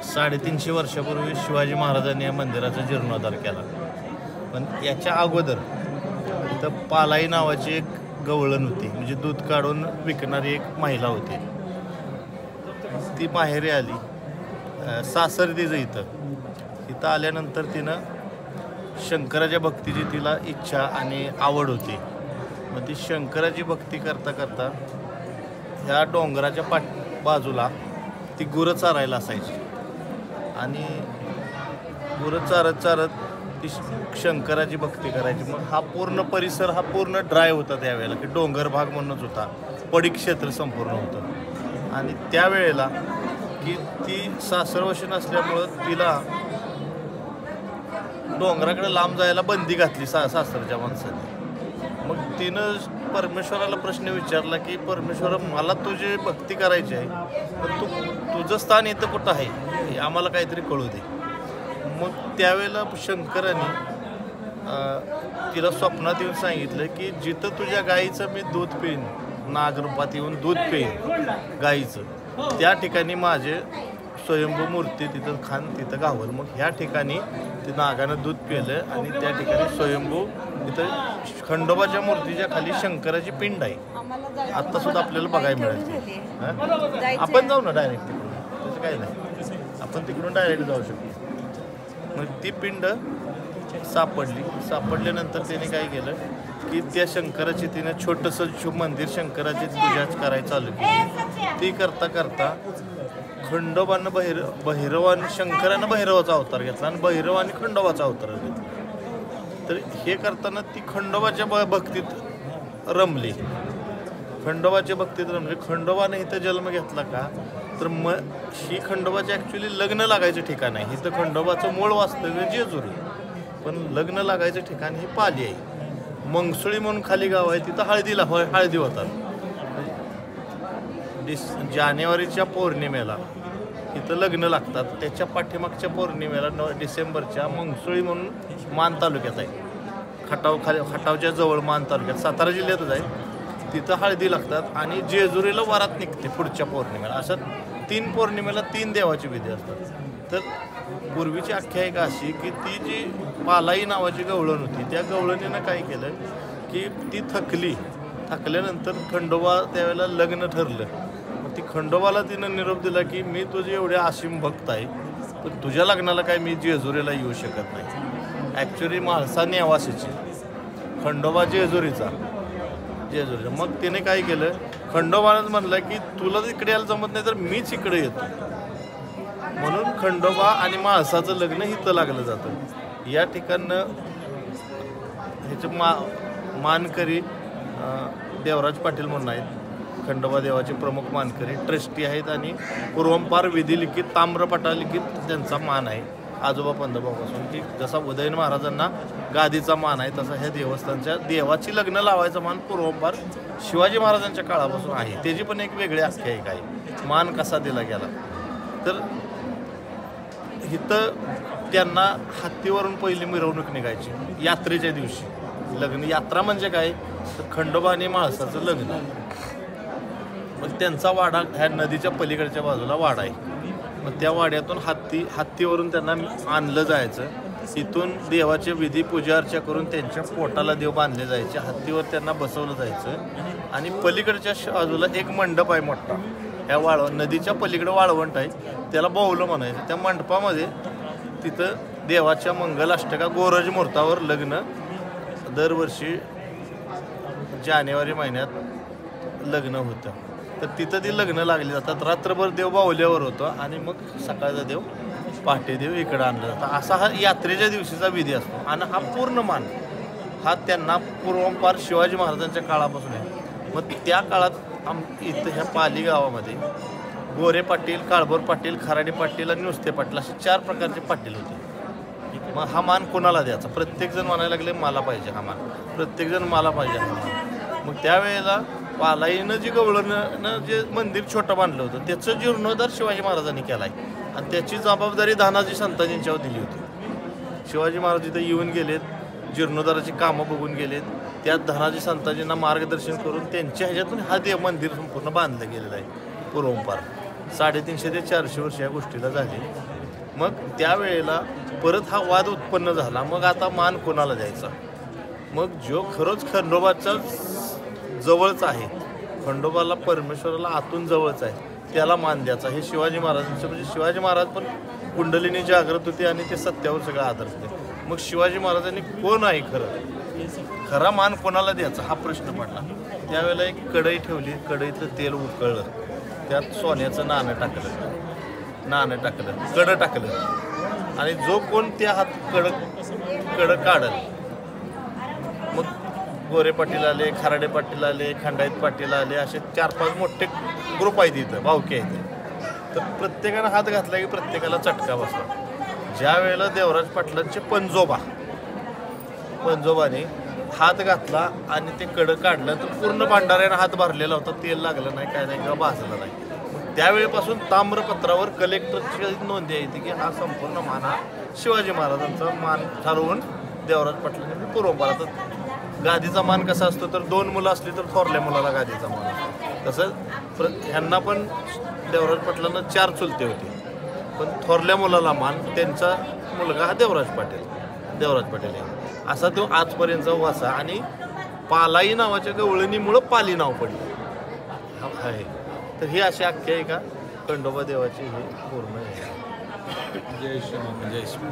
350 वर्षापूर्वी शिवाजी महाराजांनी या मंदिराचा जीर्णोद्धार केला. पण याच्या अगोदर इथं पालाई नावाची एक गवळण होती, म्हणजे दूध काढून विकणारी एक महिला होती. ती माहेरी आली, सासर तिचं इथं आल्यानंतर तिनं शंकराच्या भक्तीची तिला इच्छा आणि आवड होती. मग ती शंकराची भक्ती करता करता ह्या डोंगराच्या बाजूला ती गुरं चारायला असायची आणि गुरं चारत ती शंकराची भक्ती करायची. मग हा पूर्ण परिसर हा पूर्ण ड्राय होता त्यावेळेला, की डोंगर भाग म्हणूनच होता, पडीक क्षेत्र संपूर्ण होतं. आणि त्यावेळेला की ती सासरवशी नसल्यामुळं तिला डोंगराकडे लांब जायला बंदी घातली सासरच्या माणसाने. मग तिनं परमेश्वराला प्रश्न विचारला की परमेश्वर, मला तुझी भक्ती करायची आहे, पण तुझं स्थान इथं कुठं आहे हे आम्हाला काहीतरी कळू दे. मग त्यावेळेला शंकराने तिला स्वप्नात येऊन सांगितलं की जिथं तुझ्या गाईचं मी दूध पिईन, नागरूपात येऊन दूध पिईन गाईचं, त्या ठिकाणी माझे स्वयंभू मूर्ती तिथं गावल. मग ह्या ठिकाणी ते नागानं दूध पिलं आणि त्या ठिकाणी स्वयंभू तिथं खंडोबाच्या मूर्तीच्या खाली शंकराची पिंड आहे. आत्ता सुद्धा आपल्याला बघायला मिळेल. आपण जाऊ ना डायरेक्ट तिकडून, तसं काही नाही, आपण तिकडून डायरेक्ट जाऊ शकतो. मग ती पिंड सापडल्यानंतर त्याने काय केलं की त्या शंकराची तिनं छोटंसं मंदिर शंकराची पूजा करायला चालू केली. ती करता करता खंडोबानं भैरवानं शंकरानं भैरवाचा अवतार घेतला आणि भैरवाने खंडोबाचा अवतार घेतला. तर हे करताना ती खंडोबाच्या भक्तीत रमली. खंडोबाने इथं जन्म घेतला का, तर ही खंडोबाचं ॲक्च्युली लग्न लागायचं ठिकाण आहे. इथं खंडोबाचं मूळ वास्तव्य जेजुरी, पण लग्न लागायचं ठिकाण ही पाली आहे. मंगसुळी म्हणून खाली गाव आहे, तिथं हळदी होतात. जानेवारीच्या पौर्णिमेला इथं लग्न लागतात. त्याच्या पाठीमागच्या पौर्णिमेला डिसेंबरच्या मंगसुळी म्हणून मान तालुक्यात आहे, खटावच्या जवळ मान तालुक्यात, सातारा जिल्ह्यातच आहे. तिथं हळदी लागतात आणि जेजुरीला वरात निघते पुढच्या पौर्णिमेला. असं 3 पौर्णिमेला 3 देवाची विधी असतात. तर पूर्वीची आख्यायिका अशी की ती जी पालाई नावाची गवळण होती, त्या गवळणीनं काय केलं की ती थकल्यानंतर खंडोबा त्यावेळेला लग्न ठरलं. ती खंडोबाला तिनं निरोप दिला की मी तुझे एवढे असीम भक्त आहे, पण तुझ्या लग्नाला काय मी जेजुरीला येऊ शकत नाही. ॲक्च्युली म्हाळसा नेवासीची, खंडोबा जेजुरीचा. मग तिने काय केलं, खंडोबानंच म्हणलं की तुला इकडे यायला जमत नाही तर मीच इकडे येतो. म्हणून खंडोबा आणि म्हाळसाचं लग्न इथं लागलं जातं. या ठिकाणं ह्याचे मानकरी देवराज पाटील म्हणून आहेत, खंडोबा देवाचे प्रमुख मानकरी ट्रस्टी आहेत आणि पूर्वंपार विधिलिखित ताम्रपटा लिखित त्यांचा मान आहे. आजोबा पंतोबापासून की जसा उदयन महाराजांना गादीचा मान आहे, तसा ह्या देवस्थानच्या देवाची लग्न लावायचा मान पूर्वंपार शिवाजी महाराजांच्या काळापासून आहे. त्याची पण एक वेगळी आख्यायिका आहे, मान कसा दिला गेला. तर इथं त्यांना हत्तीवरून पहिली मिरवणूक निघायची यात्रेच्या दिवशी. लग्न यात्रा म्हणजे काय, तर खंडोबा आणि म्हाळसाचं लग्न. मग त्यांचा वाडा ह्या नदीच्या पलीकडच्या बाजूला वाडा आहे. मग त्या वाड्यातून हत्तीवरून त्यांना आणलं जायचं. इथून देवाचे विधी पूजा अर्चा करून त्यांच्या पोटाला देव बांधले जायचे. हत्तीवर त्यांना बसवलं जायचं आणि पलीकडच्या बाजूला एक मंडप आहे मोठा. ह्या नदीच्या पलीकडे वाळवंट आहे, त्याला बाहुलं म्हणायचं. त्या मंडपामध्ये तिथं देवाच्या मंगलाष्टका गोरज मुहूर्तावर लग्न दरवर्षी जानेवारी महिन्यात लग्न होतं. तर तिथं ती लग्न लागली जातात. रात्रभर देव बाहुल्यावर होतं आणि मग सकाळचा देव पहाटे देव इकडं आणलं जातं. असा हा यात्रेच्या दिवशीचा विधी असतो. आणि हा पूर्ण मान हा त्यांना पूर्वंपार शिवाजी महाराजांच्या काळापासून आहे. मग त्या काळात इथं ह्या पाली गावामध्ये गोरे पाटील, काळभोर पाटील, खराडे पाटील आणि नुसते पाटील असे 4 प्रकारचे पाटील होते. मग हा मान कोणाला द्यायचा, प्रत्येकजण म्हणायला लागले मला पाहिजे हा मान, प्रत्येकजण मला पाहिजे हा मान. मग त्यावेळेला पालाईनं जी गवळणं जे मंदिर छोटं बांधलं होतं त्याचं जीर्णोद्धार शिवाजी महाराजांनी केला आहे आणि त्याची जबाबदारी धानाजी संताजींच्यावर दिली होती. शिवाजी महाराज तिथं येऊन गेलेत, जीर्णोद्धाराची कामं बघून गेलेत. त्यात धनाजी संताजींना मार्गदर्शन करून त्यांच्या ह्याच्यातून हा देव मंदिर संपूर्ण बांधलं गेलेलं आहे. पूर्वंपार 350 ते 400 वर्ष या गोष्टीला झाली. मग त्यावेळेला परत हा वाद उत्पन्न झाला. मग आता मान कोणाला द्यायचा? मग जो खरंच खंडोबाच्या जवळच आहे, खंडोबाला परमेश्वराला आतून जवळच आहे, त्याला मान द्यायचा. हे शिवाजी महाराजांचं, म्हणजे शिवाजी महाराज पण कुंडलिनी जागृत होते आणि ते सत्यावर सगळं आदरते. मग शिवाजी महाराजांनी कोण आहे खरा मान कोणाला द्यायचा हा प्रश्न पडला. त्यावेळेला एक कढई ठेवली, कढईतलं तेल उकळलं, त्यात सोन्याचं नाणं टाकलं, कडं टाकलं आणि जो कोण त्या हात कडं काढल, मग गोरे पाटील आले, खराडे पाटील आले, खंडायत पाटील आले, असे 4-5 मोठे ग्रुप आहेत इथं, भावके आहेत. तर प्रत्येकानं हात घातला की प्रत्येकाला चटका बसला. ज्या वेळेला देवराज पाटलांचे पंजोबाने हात घातला आणि ते कडं काढलं तर पूर्ण भांडाऱ्यानं हात भरलेला होता, तेल लागलं नाही, काय नाही, किंवा भाजलं नाही. त्यावेळेपासून ताम्रपत्रावर कलेक्टरची नोंद येते की हा संपूर्ण मान हा शिवाजी महाराजांचा मान ठरवून देवराज पाटलांनी पूर्वंपारात. गादीचा मान कसा असतो तर 2 मुलं असली तर थोरल्या मुलाला गादीचा मान असतो. तसं ह्यांना पण देवराज पाटलांना 4 चुलते होते, पण थोरल्या मुलाला मान त्यांचा मुलगा हा देवराज पाटील असा तो आजपर्यंतचा वासा. आणि पालाई नावाच्या गवळणीमुळं पाली नाव पडलं आहे. तर ही अशी आख्यायिका खंडोबा देवाची हे पूर्ण आहे. जय श्री